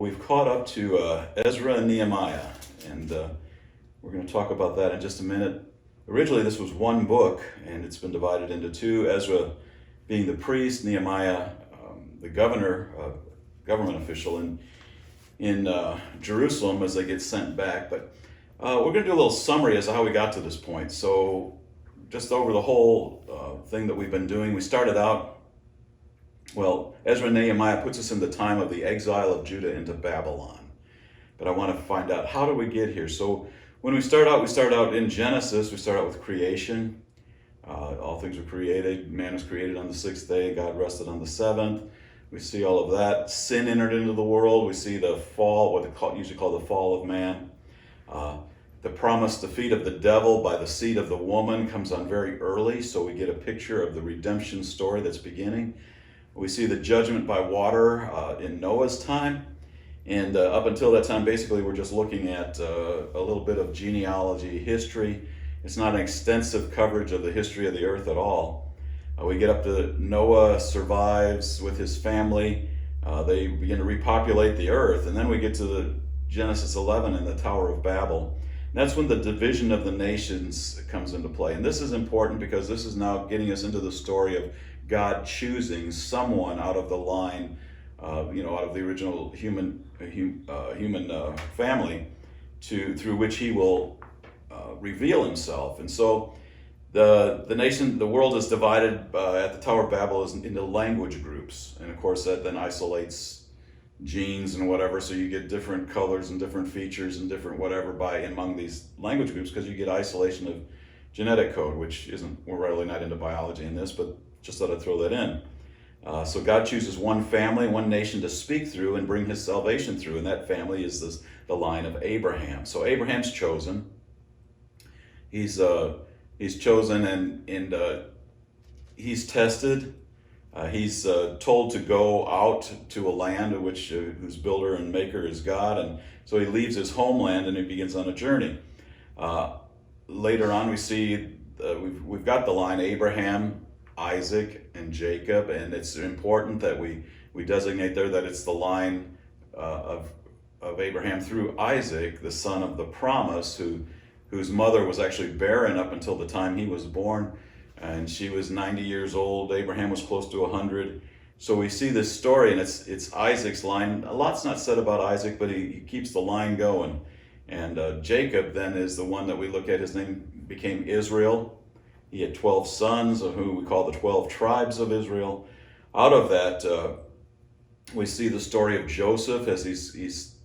We've caught up to Ezra and Nehemiah, and we're going to talk about that in just a minute. Originally, this was one book, and it's been divided into two. Ezra being the priest, Nehemiah, the governor, government official in Jerusalem as they get sent back. But we're going to do a little summary as to how we got to this point. So, just over the whole thing that we've been doing, we started out. Well, Ezra and Nehemiah puts us in the time of the exile of Judah into Babylon. But I want to find out, how do we get here? So when we start out in Genesis. We start out with creation. All things were created. Man was created on the sixth day. God rested on the seventh. We see all of that. Sin entered into the world. We see the fall, what they usually call the fall of man. The promised defeat of the devil by the seed of the woman comes on very early. So we get a picture of the redemption story that's beginning. We see the judgment by water in Noah's time. And up until that time, basically, we're just looking at a little bit of genealogy history. It's not an extensive coverage of the history of the earth at all. We get up to Noah survives with his family. They begin to repopulate the earth. And then we get to the Genesis 11 and the Tower of Babel. And that's when the division of the nations comes into play. And this is important because this is now getting us into the story of God choosing someone out of the line, out of the original human family, through which He will reveal Himself. And so, the world is divided at the Tower of Babel into language groups, and of course that then isolates genes and whatever. So you get different colors and different features and different whatever among these language groups, because you get isolation of genetic code, which we're really not into biology in this, but just thought I'd throw that in. So God chooses one family, one nation to speak through and bring His salvation through, and that family is the line of Abraham. So Abraham's chosen. He's chosen and he's tested. He's told to go out to a land whose builder and maker is God, and so he leaves his homeland and he begins on a journey. Later on, we see we've got the line Abraham, Isaac, and Jacob, and it's important that we designate there that it's the line of Abraham through Isaac, the son of the promise, whose mother was actually barren up until the time he was born, and she was 90 years old. Abraham was close to 100. So we see this story, and it's Isaac's line. A lot's not said about Isaac, but he keeps the line going. And Jacob then is the one that we look at. His name became Israel. He had 12 sons, who we call the 12 tribes of Israel. Out of that, we see the story of Joseph as he's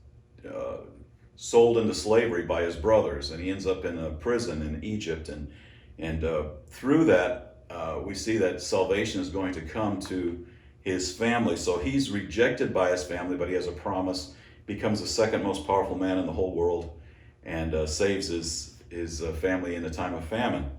sold into slavery by his brothers, and he ends up in a prison in Egypt. And through that, we see that salvation is going to come to his family. So he's rejected by his family, but he has a promise, becomes the second most powerful man in the whole world, and saves his family in a time of famine.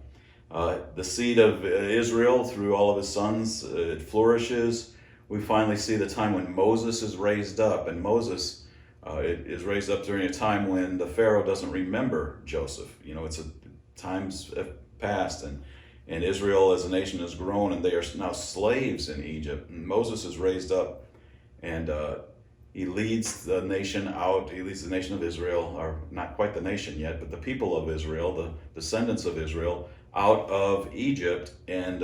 The seed of Israel, through all of his sons, it flourishes. We finally see the time when Moses is raised up, and Moses is raised up during a time when the Pharaoh doesn't remember Joseph. It's times have passed, and Israel as a nation has grown, and they are now slaves in Egypt. And Moses is raised up, and he leads the nation out. He leads the nation of Israel, or not quite the nation yet, but the people of Israel, the descendants of Israel, out of Egypt and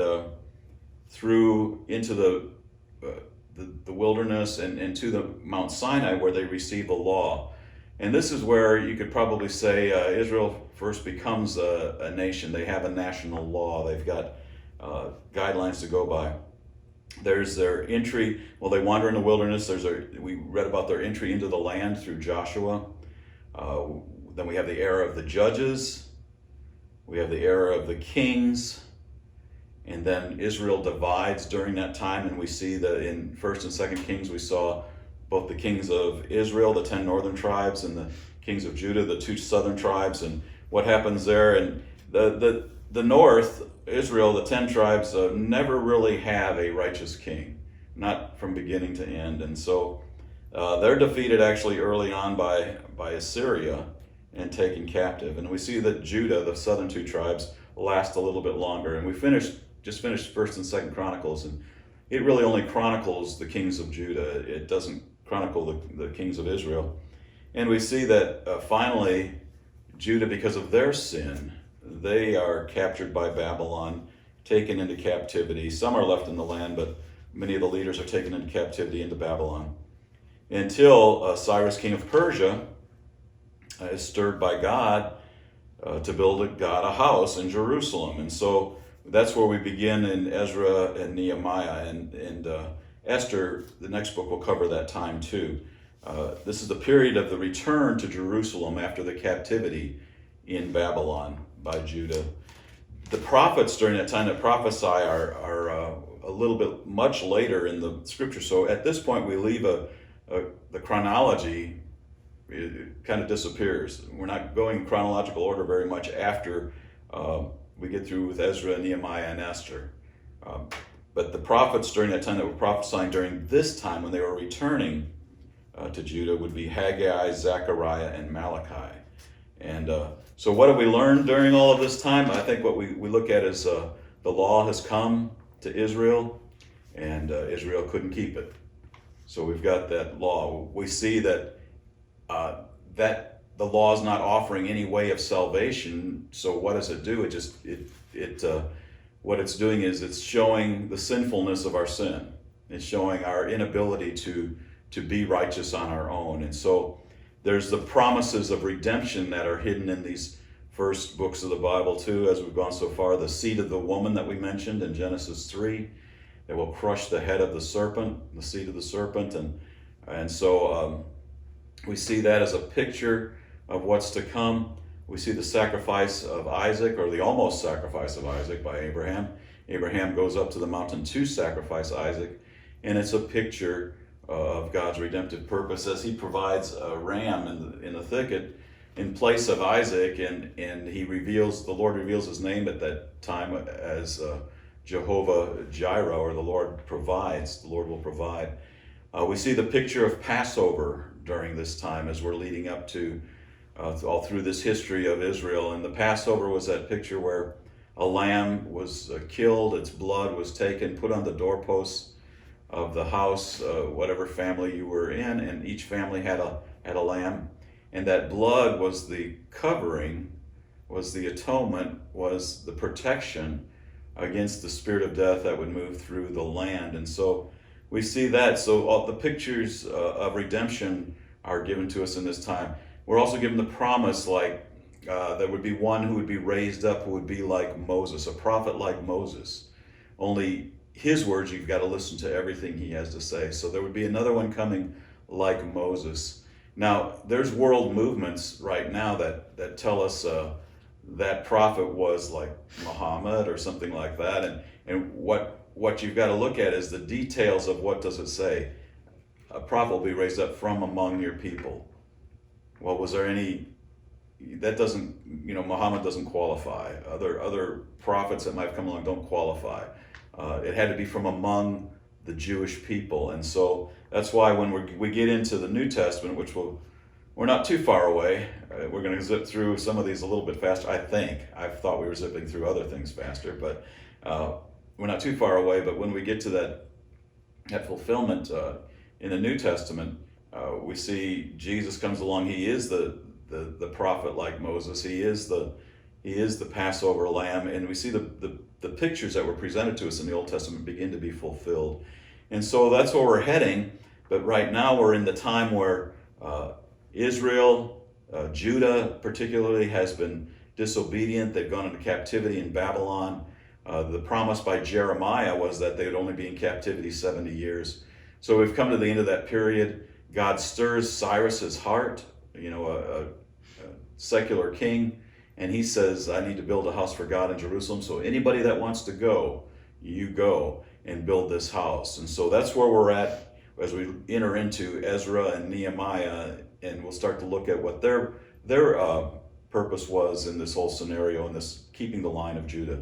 through into the wilderness and to the Mount Sinai, where they receive the law. And this is where you could probably say Israel first becomes a nation. They have a national law. They've got guidelines to go by. There's their entry. Well, they wander in the wilderness. We read about their entry into the land through Joshua. Then we have the era of the judges. We have the era of the kings, and then Israel divides during that time, and we see that in 1st and 2nd Kings we saw both the kings of Israel, the 10 northern tribes, and the kings of Judah, the 2 southern tribes, and what happens there. And the north, Israel, the 10 tribes, never really have a righteous king, not from beginning to end. And so they're defeated actually early on by Assyria and taken captive. And we see that Judah, the southern 2 tribes, last a little bit longer. And we just finished 1st and 2nd Chronicles, and it really only chronicles the kings of Judah. It doesn't chronicle the kings of Israel. And we see that finally, Judah, because of their sin, they are captured by Babylon, taken into captivity. Some are left in the land, but many of the leaders are taken into captivity into Babylon. Until Cyrus, king of Persia, is stirred by God to build God a house in Jerusalem. And so that's where we begin in Ezra and Nehemiah. And Esther, the next book, will cover that time too. This is the period of the return to Jerusalem after the captivity in Babylon by Judah. The prophets during that time that prophesy are a little bit much later in the scripture. So at this point, we leave the chronology. It kind of disappears. We're not going in chronological order very much after we get through with Ezra, Nehemiah, and Esther. But the prophets during that time that were prophesying during this time when they were returning to Judah would be Haggai, Zechariah, and Malachi. And so what have we learned during all of this time? I think what we look at is the law has come to Israel, and Israel couldn't keep it. So we've got that law. We see that that the law is not offering any way of salvation. So what does it do? What it's doing is it's showing the sinfulness of our sin. It's showing our inability to be righteous on our own. And so there's the promises of redemption that are hidden in these first books of the Bible too, as we've gone so far. The seed of the woman that we mentioned in Genesis 3, that will crush the head of the serpent, the seed of the serpent. And so we see that as a picture of what's to come. We see the sacrifice of Isaac, or the almost sacrifice of Isaac by Abraham. Abraham goes up to the mountain to sacrifice Isaac, and it's a picture of God's redemptive purpose as he provides a ram in the thicket in place of Isaac, and the Lord reveals his name at that time as Jehovah Jireh, or the Lord provides, the Lord will provide. We see the picture of Passover during this time as we're leading up to all through this history of Israel. And the Passover was that picture where a lamb was killed, its blood was taken, put on the doorposts of the house, whatever family you were in, and each family had a lamb. And that blood was the covering, was the atonement, was the protection against the spirit of death that would move through the land. And so we see that. So all the pictures of redemption are given to us in this time. We're also given the promise, like there would be one who would be raised up who would be like Moses, a prophet like Moses. Only his words, you've got to listen to everything he has to say. So there would be another one coming like Moses. Now, there's world movements right now that tell us that prophet was like Muhammad or something like that. And what you've got to look at is the details of what does it say. A prophet will be raised up from among your people. Well, was there any, that doesn't, Muhammad doesn't qualify. Other prophets that might have come along don't qualify. It had to be from among the Jewish people. And so that's why when we get into the New Testament, which we're not too far away, we're going to zip through some of these a little bit faster, I think. I thought we were zipping through other things faster, but we're not too far away. But when we get to that fulfillment in the New Testament, we see Jesus comes along. He is the prophet like Moses. He is the Passover lamb, and we see the pictures that were presented to us in the Old Testament begin to be fulfilled. And so that's where we're heading. But right now we're in the time where Israel, Judah particularly, has been disobedient. They've gone into captivity in Babylon. The promise by Jeremiah was that they would only be in captivity 70 years. So we've come to the end of that period. God stirs Cyrus's heart, a secular king, and he says, I need to build a house for God in Jerusalem. So anybody that wants to go, you go and build this house. And so that's where we're at as we enter into Ezra and Nehemiah, and we'll start to look at what their purpose was in this whole scenario, in this keeping the line of Judah.